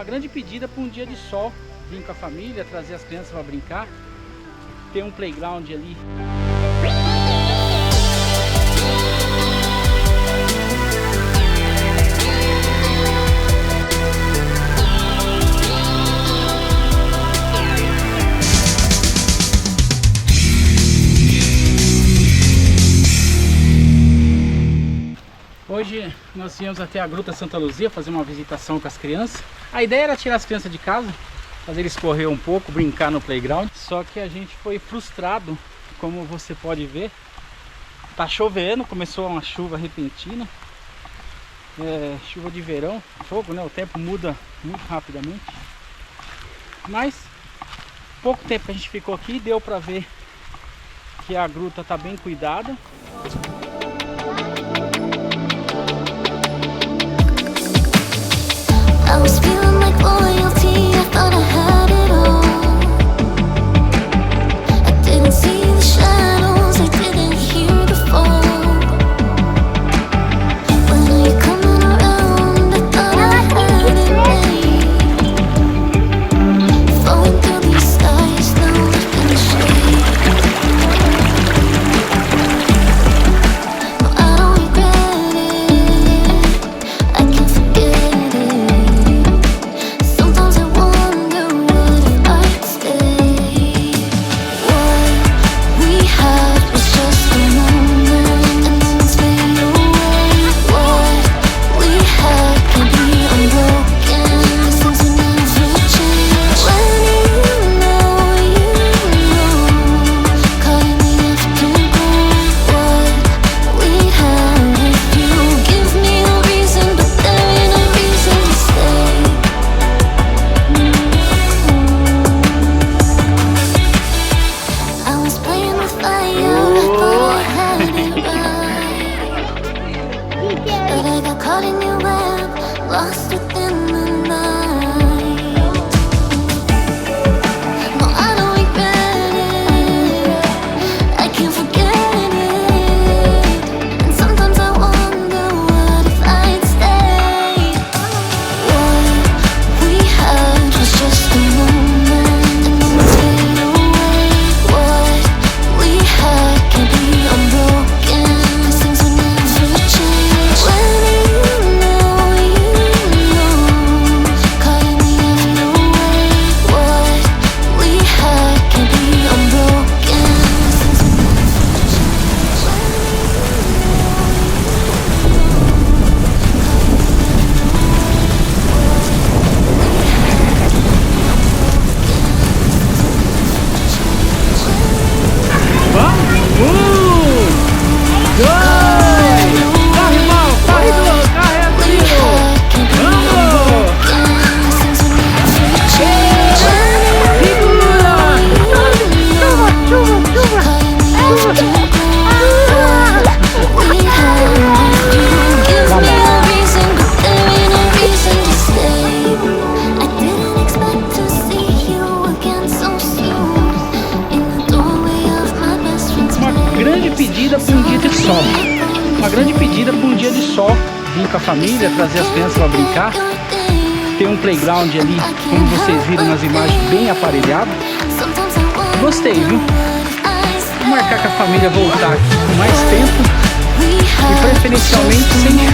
grande pedida para um dia de sol. Vir com a família, trazer as crianças para brincar. Ter um playground ali. Hoje nós viemos até a Gruta Santa Luzia fazer uma visitação com as crianças. A ideia era tirar as crianças de casa, fazer eles correr um pouco, brincar no playground. Só que a gente foi frustrado, como você pode ver. Tá chovendo, começou uma chuva repentina. Chuva de verão, fogo, né? O tempo muda muito rapidamente. Mas pouco tempo que a gente ficou aqui, deu pra ver que a gruta tá bem cuidada. I was feeling like loyalty, I thought I had it all. I didn't see the shadows, I didn't hear the fall. When are you coming around? I thought I had it made. Falling through these skies, now left in the shade. No, I don't regret it, I can't forget it. Lost within the night. No, I don't regret it, I can't forget it. And sometimes I wonder, what if I'd stayed? What we had was just a moment, and then it's fade away. What we had can be unbroken, these things will never change. When uma grande pedida para um dia de sol, vir com a família, trazer as crianças para brincar, ter um playground ali, como vocês viram nas imagens, bem aparelhado. Gostei, viu? Vou marcar com a família voltar aqui com mais tempo e preferencialmente sem